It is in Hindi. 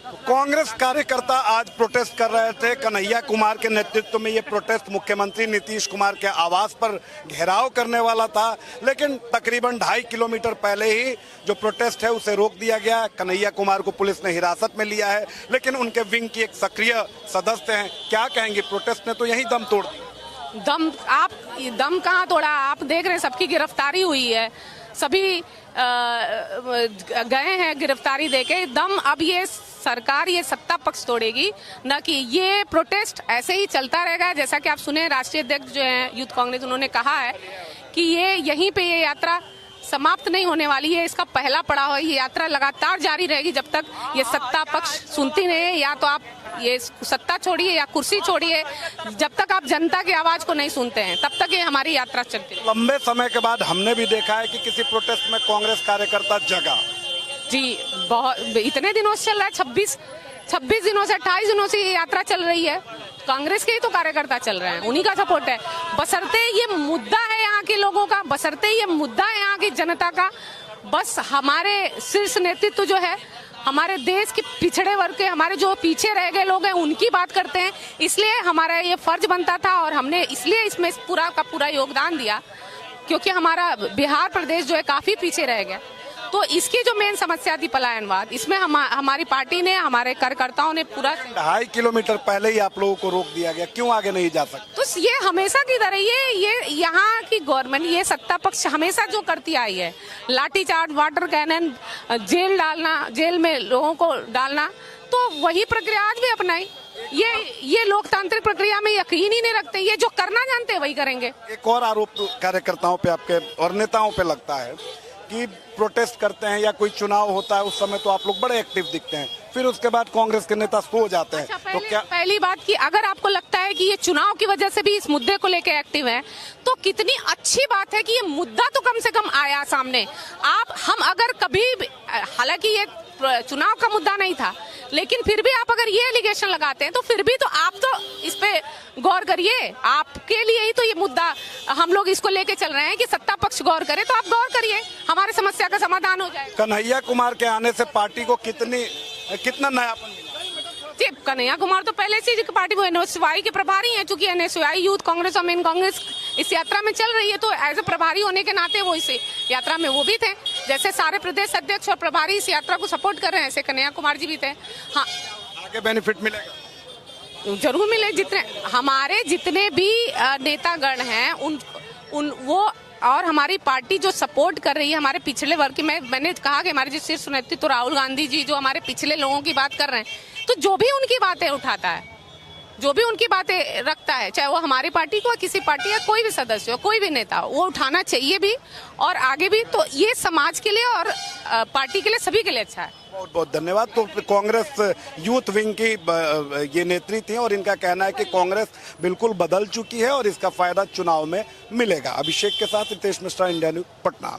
कांग्रेस कार्यकर्ता आज प्रोटेस्ट कर रहे थे। कन्हैया कुमार के नेतृत्व में ये प्रोटेस्ट मुख्यमंत्री नीतीश कुमार के आवास पर घेराव करने वाला था, लेकिन तकरीबन 2.5 किलोमीटर पहले ही जो प्रोटेस्ट है उसे रोक दिया गया। कन्हैया कुमार को पुलिस ने हिरासत में लिया है, लेकिन उनके विंग की एक सक्रिय सदस्य हैं। क्या कहेंगे, प्रोटेस्ट ने तो यही दम तोड़ दिया। दम कहाँ तोड़ा? आप देख रहे हैं सबकी गिरफ्तारी हुई है, सभी गए हैं गिरफ्तारी देके। दम अब ये सरकार, ये सत्ता पक्ष तोड़ेगी, न कि ये प्रोटेस्ट ऐसे ही चलता रहेगा। जैसा कि आप सुने, राष्ट्रीय अध्यक्ष जो है यूथ कांग्रेस, उन्होंने कहा है कि ये यहीं पे ये यात्रा समाप्त नहीं होने वाली है, इसका पहला पड़ाव है। ये यात्रा लगातार जारी रहेगी जब तक ये सत्ता पक्ष सुनती नहीं है। या तो आप ये सत्ता छोड़िए या कुर्सी छोड़िए, जब तक आप जनता की आवाज को नहीं सुनते हैं तब तक ये हमारी यात्रा चलती है। लंबे समय के बाद हमने भी देखा है कि किसी प्रोटेस्ट में कांग्रेस कार्यकर्ता जगा। जी, बहुत इतने दिनों से चल रहा है, 26 दिनों से, 28 दिनों से ये यात्रा चल रही है। कांग्रेस के ही तो कार्यकर्ता चल रहे हैं, उन्हीं का सपोर्ट है। बशर्ते ये मुद्दा है यहाँ के लोगों का, बशर्ते ये मुद्दा है यहाँ की जनता का। बस हमारे शीर्ष नेतृत्व जो है, हमारे देश के पिछड़े वर्ग के, हमारे जो पीछे रह गए लोग हैं, उनकी बात करते हैं। इसलिए हमारा ये फर्ज बनता था और हमने इसलिए इसमें पूरा का पूरा योगदान दिया, क्योंकि हमारा बिहार प्रदेश जो है काफी पीछे रह गया। तो इसकी जो मेन समस्या थी पलायनवाद, इसमें हमारी पार्टी ने, हमारे कार्यकर्ताओं ने पूरा 2.5 किलोमीटर पहले ही आप लोगों को रोक दिया गया, क्यों आगे नहीं जा सकते? तो ये हमेशा की तरह ये यहाँ की गवर्नमेंट, ये सत्ता पक्ष हमेशा जो करती आई है, लाठीचार्ज, वाटर कैनन, जेल डालना, जेल में लोगों को डालना, तो वही प्रक्रिया आज भी अपनाई। ये लोकतांत्रिक प्रक्रिया में यकीन ही नहीं रखते, ये जो करना जानते हैं वही करेंगे। एक और आरोप कार्यकर्ताओं पे, आपके और नेताओं पे लगता है कि प्रोटेस्ट करते हैं या कोई चुनाव होता है उस समय तो आप लोग बड़े एक्टिव दिखते हैं, फिर उसके बाद कांग्रेस के नेता सो जाते हैं। तो क्या पहली बात कि अगर आपको लगता है कि ये चुनाव की वजह से भी इस मुद्दे को लेकर एक्टिव है, तो कितनी अच्छी बात है कि ये मुद्दा तो कम से कम आया सामने। हम अगर कभी, हालांकि ये चुनाव का मुद्दा नहीं था, लेकिन फिर भी आप अगर ये एलिगेशन लगाते हैं तो फिर भी तो आप तो इस पे गौर करिए। आपके लिए ही तो ये मुद्दा, हम लोग इसको लेके चल रहे हैं कि सत्ता पक्ष गौर करे, तो आप गौर करिए, हमारे समस्या का समाधान हो जाएगा। कन्हैया कुमार के आने से पार्टी को कितना नयापन मिला? जी, कन्हैया कुमार तो पहले से पार्टी को एनएसयूआई के प्रभारी हैं, चूंकि एनएसयूआई यूथ कांग्रेस और मेन कांग्रेस इस यात्रा में चल रही है, तो एज ए प्रभारी होने के नाते वो इस यात्रा में वो भी थे। जैसे सारे प्रदेश अध्यक्ष और प्रभारी इस यात्रा को सपोर्ट कर रहे हैं, ऐसे कन्हैया कुमार जी भी थे। हाँ, आगे बेनिफिट मिलेगा, जरूर मिले। हमारे जितने भी नेतागण हैं उन वो और हमारी पार्टी जो सपोर्ट कर रही है हमारे पिछले वर्ग की, मैंने कहा कि हमारे जो शीर्ष नेतृत्व तो राहुल गांधी जी जो हमारे पिछले लोगों की बात कर रहे हैं, तो जो भी उनकी बातें उठाता है, जो भी उनकी बातें रखता है, चाहे वो हमारी पार्टी को, किसी पार्टी या कोई भी सदस्य हो, कोई भी नेता हो, वो उठाना चाहिए भी और आगे भी। तो ये समाज के लिए और पार्टी के लिए, सभी के लिए अच्छा है। बहुत बहुत धन्यवाद। तो कांग्रेस यूथ विंग की ये नेत्री थी और इनका कहना है कि कांग्रेस बिल्कुल बदल चुकी है और इसका फायदा चुनाव में मिलेगा। अभिषेक के साथ रितेश मिश्रा, इंडिया न्यूज, पटना।